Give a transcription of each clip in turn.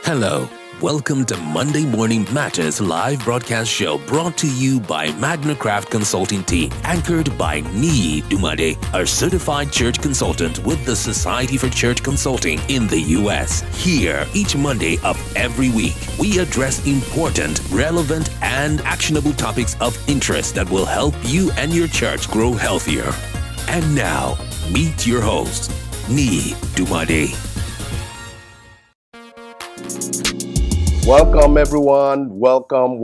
Hello, welcome to Monday Morning Matters live broadcast show brought to you by Magnicraft Consulting team, anchored by Niyi Dunmade, a certified church consultant with the Society for Church Consulting in the U.S. Here, each Monday of every week, we address important, relevant, and actionable topics of interest that will help you and your church grow healthier. And now, meet your host, Niyi Dunmade. Welcome, everyone. Welcome.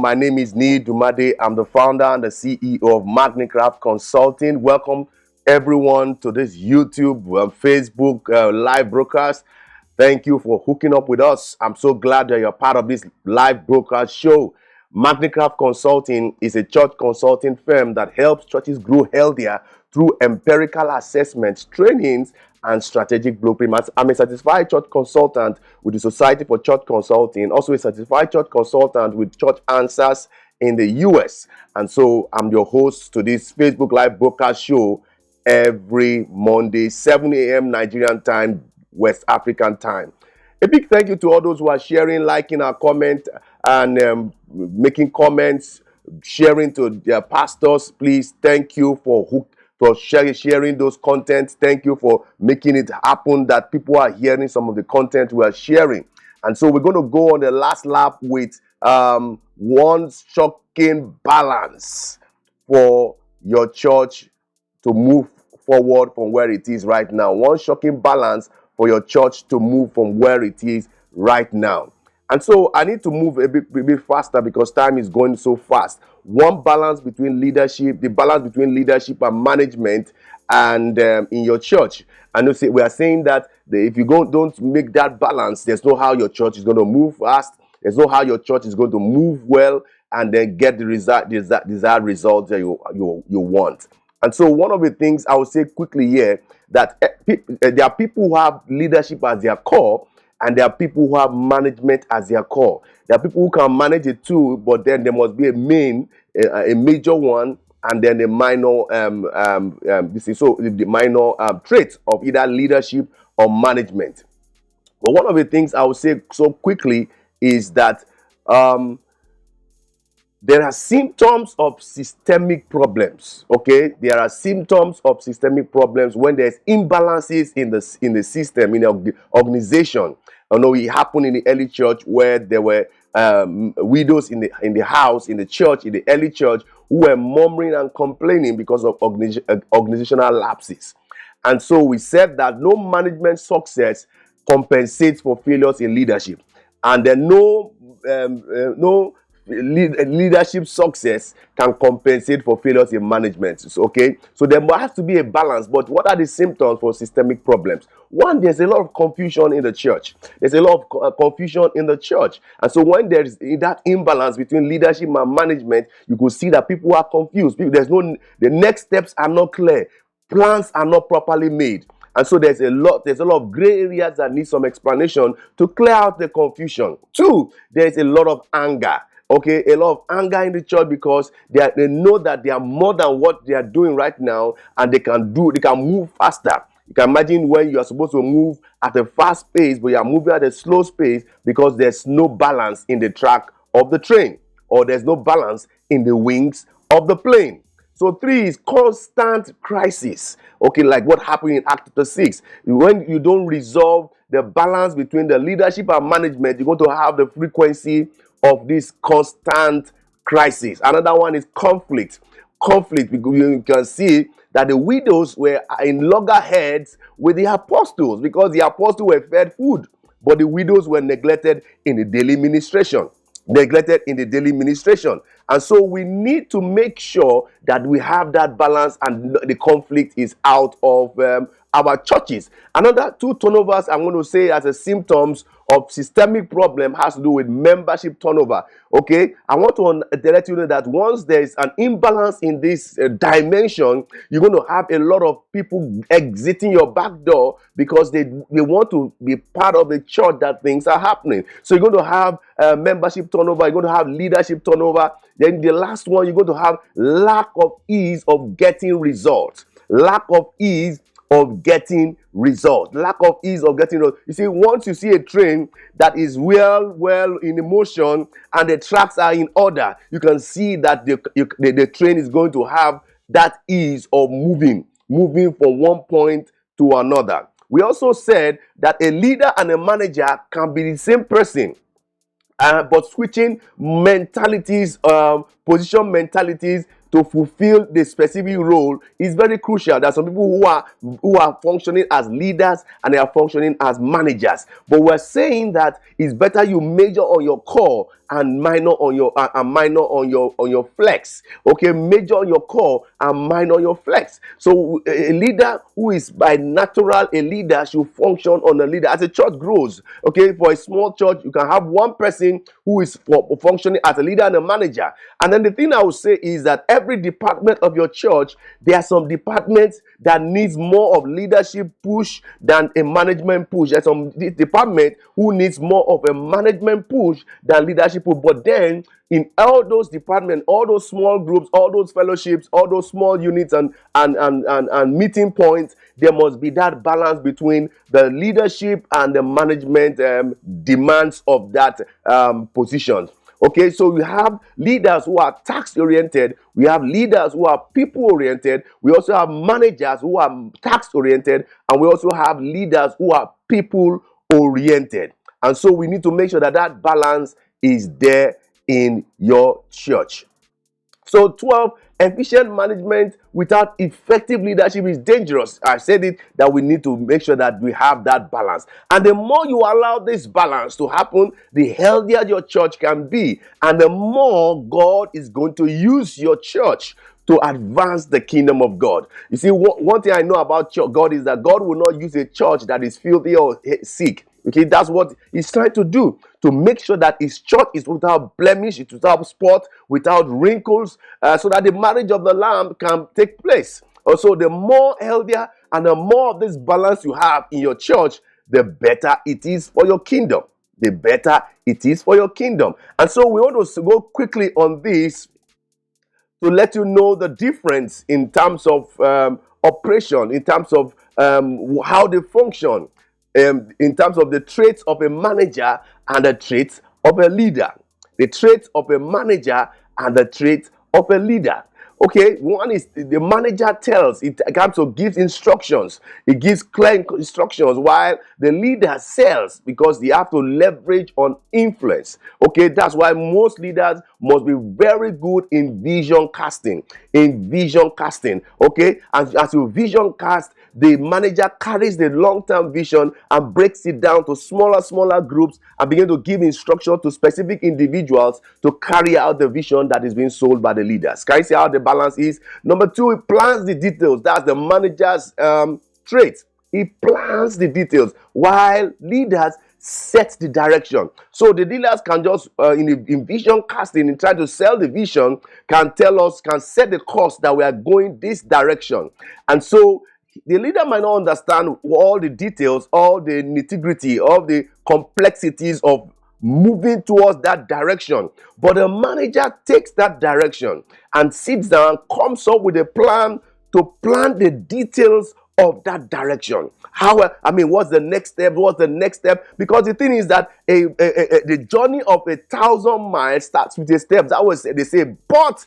My name is Niyi Dunmade. I'm the founder and the CEO of Magnicraft Consulting. Welcome, everyone, to this YouTube, Facebook live broadcast. Thank you for hooking up with us. I'm so glad that you're part of this live broadcast show. Magnicraft Consulting is a church consulting firm that helps churches grow healthier through empirical assessments, trainings, and strategic blueprints. I'm a certified church consultant with the Society for Church Consulting, also a certified church consultant with Church Answers in the US. And so I'm your host to this Facebook Live broadcast show every Monday, 7 a.m. Nigerian time, West African time. A big thank you to all those who are sharing, liking our comment, and making comments, sharing to their pastors. Please, thank you for sharing those contents. Thank you for making it happen that people are hearing some of the content we are sharing. And so we're going to go on the last lap with one shocking balance for your church to move forward from where it is right now. One shocking balance for your church to move from where it is right now. And so I need to move a bit faster because time is going so fast. One balance between leadership, the balance between leadership and management, and in your church. And we are saying that if you don't make that balance, there's no how your church is going to move fast. There's no how your church is going to move well and then get the desired results that you want. And so one of the things I will say quickly here, that there are people who have leadership as their core, and there are people who have management as their core. There are people who can manage it too, but then there must be a major one, and then a minor the minor traits of either leadership or management. But one of the things I will say so quickly is that there are symptoms of systemic problems. Okay, there are symptoms of systemic problems when there's imbalances in the system, in the organization. I know it happened in the early church where there were widows in the house, in the church, in the early church, who were murmuring and complaining because of organizational lapses. And so we said that no management success compensates for failures in leadership, and then no leadership success can compensate for failures in management. So there has to be a balance. But what are the symptoms for systemic problems? One, there's a lot of confusion in the church. There's a lot of confusion in the church. And so when there's that imbalance between leadership and management, you could see that people are confused. The next steps are not clear. Plans are not properly made. And so there's a lot of gray areas that need some explanation to clear out the confusion. Two, there's a lot of anger. Okay, a lot of anger in the church because they know that they are more than what they are doing right now, and they can move faster. You can imagine when you are supposed to move at a fast pace, but you are moving at a slow pace because there's no balance in the track of the train, or there's no balance in the wings of the plane. So three is constant crisis. Okay, like what happened in Act 6. When you don't resolve the balance between the leadership and management, you're going to have the frequency of this constant crisis. Another one is conflict. Conflict, because you can see that the widows were in loggerheads with the apostles because the apostles were fed food, but the widows were neglected in the daily ministration. And so we need to make sure that we have that balance and the conflict is out of our churches. Another two turnovers I'm going to say as a symptoms of systemic problem has to do with membership turnover. Okay, I want to let you know that once there is an imbalance in this dimension, you're going to have a lot of people exiting your back door because they want to be part of the church that things are happening. So you're going to have membership turnover, you're going to have leadership turnover. Then the last one, you're going to have lack of ease of getting results. Lack of ease of getting results. Lack of ease of getting results. You see, once you see a train that is well in motion and the tracks are in order, you can see that the train is going to have that ease of moving from one point to another. We also said that a leader and a manager can be the same person. But switching mentalities, position mentalities to fulfill the specific role is very crucial. There are some people who are functioning as leaders and they are functioning as managers. But we're saying that it's better you major on your core and minor on your flex. Okay, major on your core and minor on your flex. So a leader who is by natural a leader should function on a leader. As a church grows, okay, for a small church, you can have one person who is functioning as a leader and a manager. And then the thing I would say is that every department of your church, there are some departments that needs more of leadership push than a management push. There's some department who needs more of a management push than leadership push. But then in all those departments, all those small groups, all those fellowships, all those small units and meeting points, there must be that balance between the leadership and the management demands of that position. Okay, so we have leaders who are task-oriented. We have leaders who are people-oriented. We also have managers who are task-oriented. And we also have leaders who are people-oriented. And so we need to make sure that that balance is there in your church. So 12, efficient management without effective leadership is dangerous. I said it, that we need to make sure that we have that balance. And the more you allow this balance to happen, the healthier your church can be. And the more God is going to use your church to advance the kingdom of God. You see, one thing I know about God is that God will not use a church that is filthy or sick. Okay, that's what he's trying to do, to make sure that his church is without blemish, it's without spot, without wrinkles, so that the marriage of the Lamb can take place. Also, the more healthier and the more of this balance you have in your church, the better it is for your kingdom. The better it is for your kingdom. And so we want to go quickly on this to let you know the difference in terms of operation, in terms of how they function, in terms of the traits of a manager and the traits of a leader. The traits of a manager and the traits of a leader. Okay, one is the manager tells, it comes to gives instructions. It gives clear instructions, while the leader sells because they have to leverage on influence. Okay, that's why most leaders must be very good in vision casting. Okay, and as you vision cast, the manager carries the long-term vision and breaks it down to smaller groups and begin to give instruction to specific individuals to carry out the vision that is being sold by the leaders. Can you see how the balance is? Number two, he plans the details. That's the manager's trait. He plans the details, while leaders set the direction. So the dealers can just in vision casting and try to sell the vision, can set the course that we are going this direction. And so the leader might not understand all the details, all the nitty-gritty, all the complexities of moving towards that direction. But the manager takes that direction and sits down, comes up with a plan to plan the details of that direction. What's the next step? Because the thing is that the journey of 1,000 miles starts with a step. That was they say, but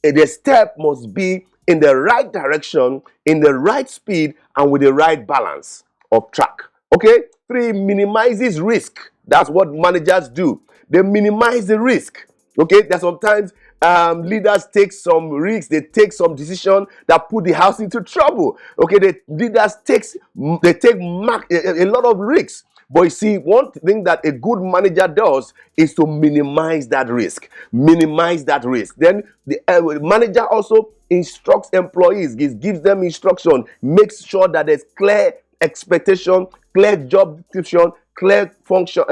the step must be in the right direction, in the right speed, and with the right balance of track. Okay. 3, minimizes risk. That's what managers do. They minimize the risk. Okay. That sometimes leaders take some risks. They take some decision that put the house into trouble. Okay. The leaders take a lot of risks. But you see, one thing that a good manager does is to minimize that risk. Minimize that risk. Then the manager also instructs employees, gives them instruction, makes sure that there's clear expectation, clear job description, clear function,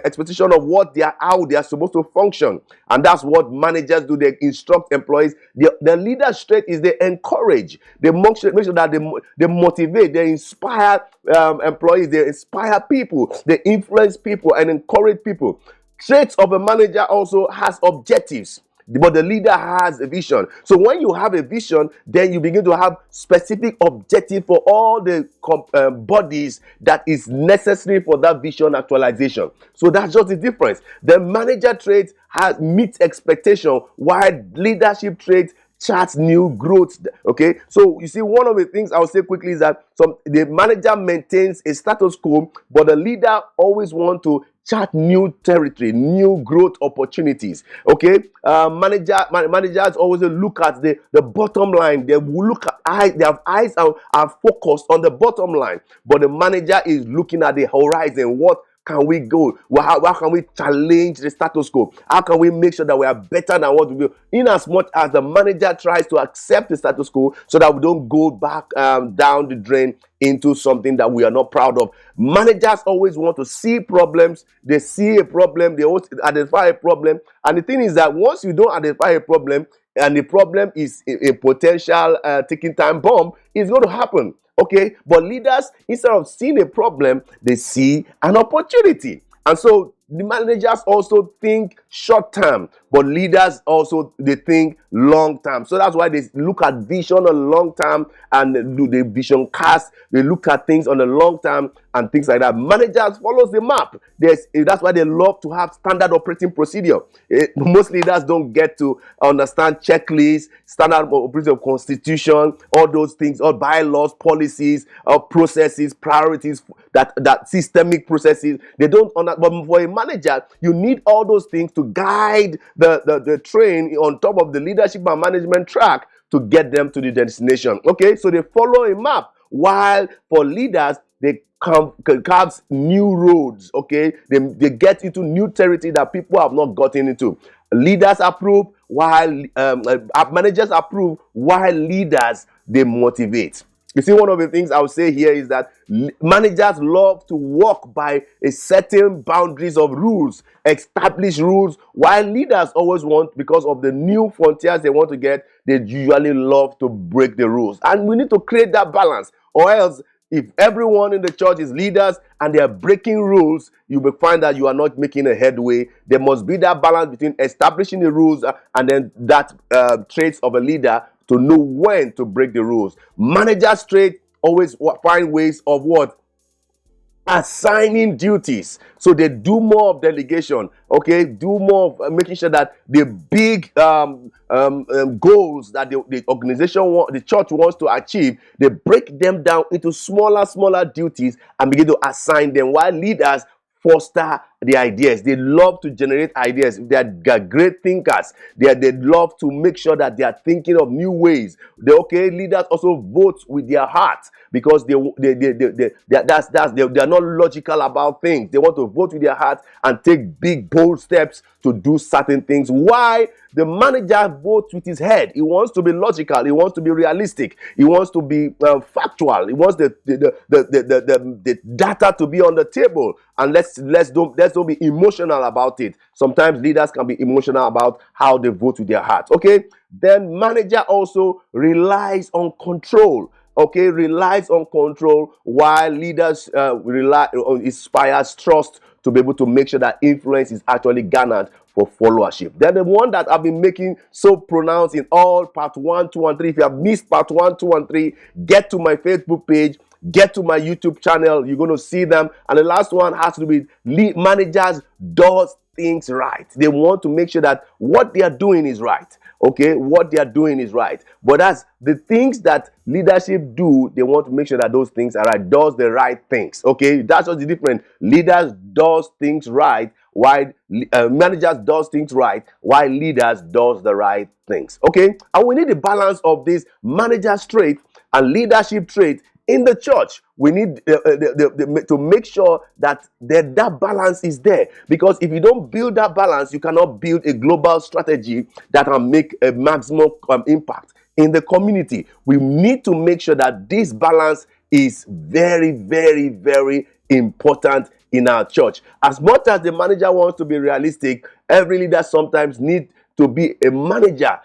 expectation of how they are supposed to function. And that's what managers do. They instruct employees. The leader's trait is they encourage. They make sure that they motivate, they inspire employees, they inspire people, they influence people and encourage people. Traits of a manager also has objectives, but the leader has a vision. So when you have a vision, then you begin to have specific objective for all the bodies that is necessary for that vision actualization. So that's just the difference. The manager trait meets expectation, while leadership trait charts new growth. Okay, so you see, one of the things I'll say quickly is that the manager maintains a status quo, but the leader always want to chart new territory, new growth opportunities. Okay, managers always look at the bottom line. They will look at their eyes are focused on the bottom line, but the manager is looking at the horizon. What can we go? How can we challenge the status quo? How can we make sure that we are better than what we do? In as much as the manager tries to accept the status quo so that we don't go back down the drain into something that we are not proud of. Managers always want to see problems. They see a problem. They always identify a problem. And the thing is that once you don't identify a problem, and the problem is a potential ticking time bomb, it's going to happen. Okay, but leaders, instead of seeing a problem, they see an opportunity. And so the managers also think short term, but leaders also, they think long term. So that's why they look at vision on long term and do the vision cast. They look at things on the long term and things like that. Managers follows the map. That's why they love to have standard operating procedure. Most leaders don't get to understand checklists, standard operating constitution, all those things, all bylaws, policies, processes, priorities, that systemic processes. They don't understand. But for a manager, you need all those things to guide the train on top of the leadership and management track to get them to the destination. Okay, so they follow a map, while for leaders, they carve new roads. Okay, they get into new territory that people have not gotten into. Leaders approve, while managers approve, while leaders, they motivate. You see, one of the things I would say here is that managers love to walk by a certain boundaries of rules, established rules, while leaders always want, because of the new frontiers they want to get, they usually love to break the rules. And we need to create that balance, or else if everyone in the church is leaders and they are breaking rules, you will find that you are not making a headway. There must be that balance between establishing the rules and then that traits of a leader to know when to break the rules. Managers trait always find ways of what? Assigning duties. So they do more of delegation. Okay, do more of making sure that the big goals that the organization the church wants to achieve, they break them down into smaller duties and begin to assign them, while leaders foster the ideas. They love to generate ideas. They are great thinkers. They love to make sure that they are thinking of new ways. Leaders also vote with their heart, because they are not logical about things. They want to vote with their heart and take big bold steps to do certain things. Why? The manager votes with his head. He wants to be logical. He wants to be realistic. He wants to be factual. He wants the data to be on the table. And let's don't be emotional about it. Sometimes leaders can be emotional about how they vote with their heart. Okay. Then manager also relies on control. Okay, relies on control, while leaders inspires trust to be able to make sure that influence is actually garnered for followership. Then the one that I've been making so pronounced in all part 1, 2, and 3. If you have missed part 1, 2, and 3, get to my Facebook page. get to my YouTube channel. You're going to see them. And the last one has to do with lead managers does things right. They want to make sure that what they are doing is right. Okay, what they are doing is right. But as the things that leadership do, they want to make sure that those things are right, does the right things. Okay, that's just the difference. Leaders does things right, while managers does things right, while leaders does the right things. Okay, and we need the balance of this manager trait and leadership trait in the church. We need to make sure that that balance is there, because if you don't build that balance, you cannot build a global strategy that can make a maximum impact in the community. We need to make sure that this balance is very, very, very important in our church. As much as the manager wants to be realistic, every leader sometimes needs to be a manager.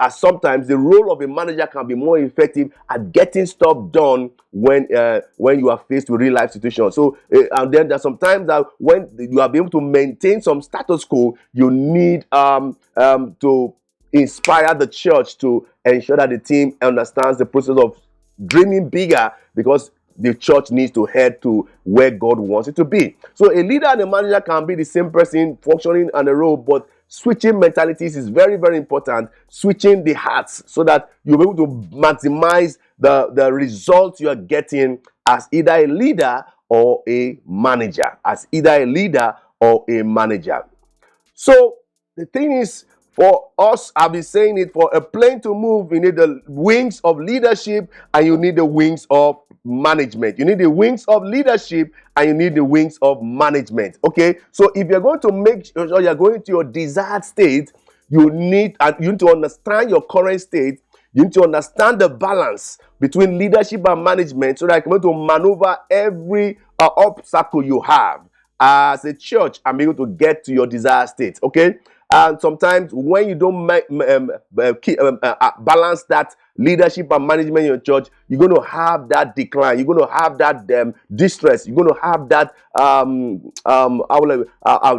Sometimes the role of a manager can be more effective at getting stuff done when you are faced with real life situations. So and then there's sometimes that when you are able to maintain some status quo, you need to inspire the church to ensure that the team understands the process of dreaming bigger, because the church needs to head to where God wants it to be. So a leader and a manager can be the same person functioning on the role, but switching mentalities is very, very important. Switching the hearts so that you'll be able to maximize the results you are getting as either a leader or a manager. As either a leader or a manager. So the thing is, for us, I've been saying it, for a plane to move, you need the wings of leadership and you need the wings of management. You need the wings of leadership and you need the wings of management. Okay, so if you're going to make sure you're going to your desired state, you need to understand your current state. You need to understand the balance between leadership and management, so that you're going to maneuver every obstacle you have as a church and be able to get to your desired state. Okay, and sometimes when you don't balance that leadership and management in your church, you're going to have that decline. You're going to have that distress. You're going to have that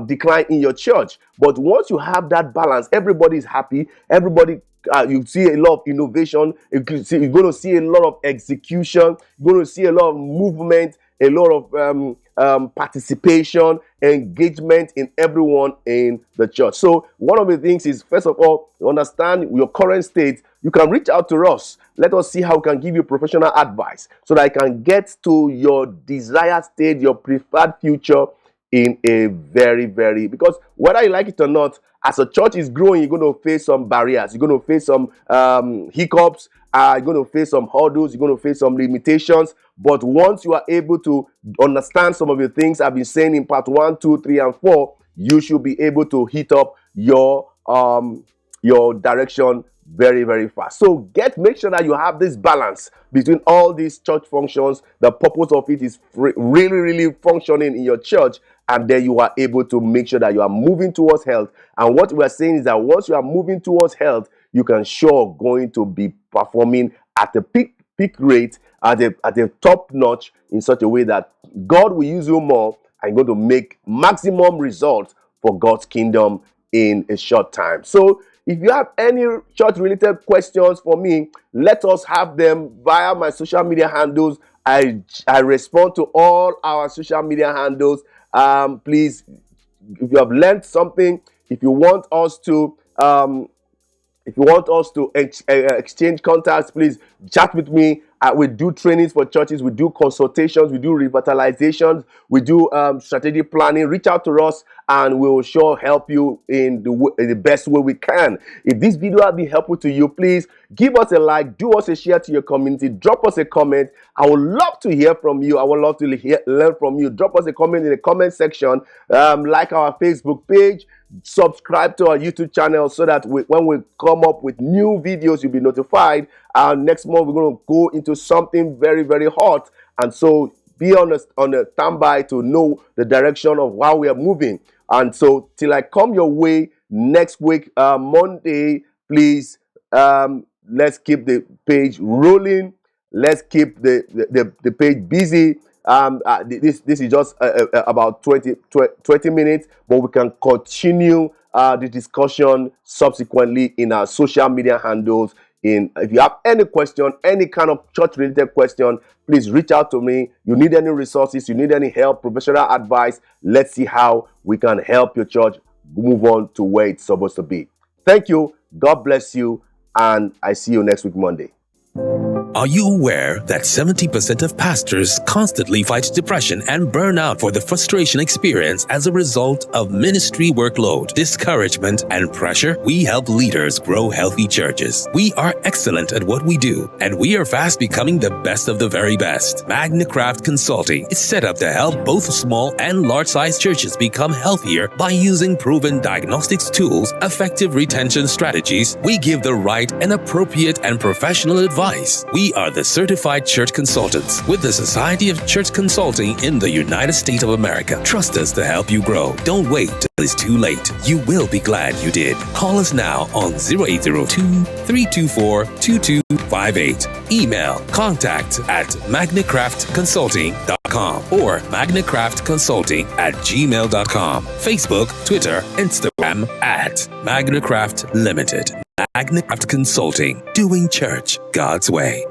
decline in your church. But once you have that balance, everybody is happy. Everybody. You see a lot of innovation. You're going to see a lot of execution. You're going to see a lot of movement, a lot of participation, engagement in everyone in the church. So one of the things is, first of all, you understand your current state. You can reach out to us. Let us see how we can give you professional advice so that I can get to your desired state, your preferred future in a very, very, because whether you like it or not, as a church is growing, you're going to face some barriers. You're going to face some hiccups. You're going to face some hurdles. You're going to face some limitations. But once you are able to understand some of the things I've been saying in part 1, 2, 3, and 4, you should be able to hit up your direction very, very fast. So make sure that you have this balance between all these church functions. The purpose of it is really, really functioning in your church, and then you are able to make sure that you are moving towards health. And what we are saying is that once you are moving towards health, you can sure going to be performing at a peak rate, at a top notch, in such a way that God will use you more and going to make maximum results for God's kingdom in a short time. So if you have any church related questions for me, let us have them via my social media handles. I respond to all our social media handles. Please, if you have learned something, if you want us to exchange contacts, please chat with me. We do trainings for churches. We do consultations. We do revitalizations. We do strategic planning. Reach out to us and we will sure help you in the best way we can. If this video has been helpful to you, please give us a like, do us a share to your community, drop us a comment. I would love to hear from you. I would love to learn from you. Drop us a comment in the comment section. Like our Facebook page. Subscribe to our YouTube channel so that when we come up with new videos, you'll be notified. Next month, we're going to go into something very, very hot. And so be on a standby to know the direction of how we are moving. And so till I come your way next week, Monday, please, let's keep the page rolling. Let's keep the page busy. This is just about 20 minutes, but we can continue the discussion subsequently in our social media handles If you have any question, any kind of church-related question, please reach out to me. You need any resources, you need any help, professional advice, let's see how we can help your church move on to where it's supposed to be. Thank you. God bless you. And I see you next week, Monday. Are you aware that 70% of pastors constantly fight depression and burnout for the frustration experience as a result of ministry workload, discouragement, and pressure? We help leaders grow healthy churches. We are excellent at what we do, and we are fast becoming the best of the very best. Magnicraft Consulting is set up to help both small and large-sized churches become healthier by using proven diagnostics tools, effective retention strategies. We give the right and appropriate and professional advice. We are the certified church consultants with the Society of Church Consulting in the United States of America. Trust us to help you grow. Don't wait till it's too late. You will be glad you did. Call us now on 0802-324-2258. Email contact@magnicraftconsulting.com or magnicraftconsulting@gmail.com. Facebook, Twitter, Instagram @Magnicraft Limited. Magnicraft Consulting, doing church God's way.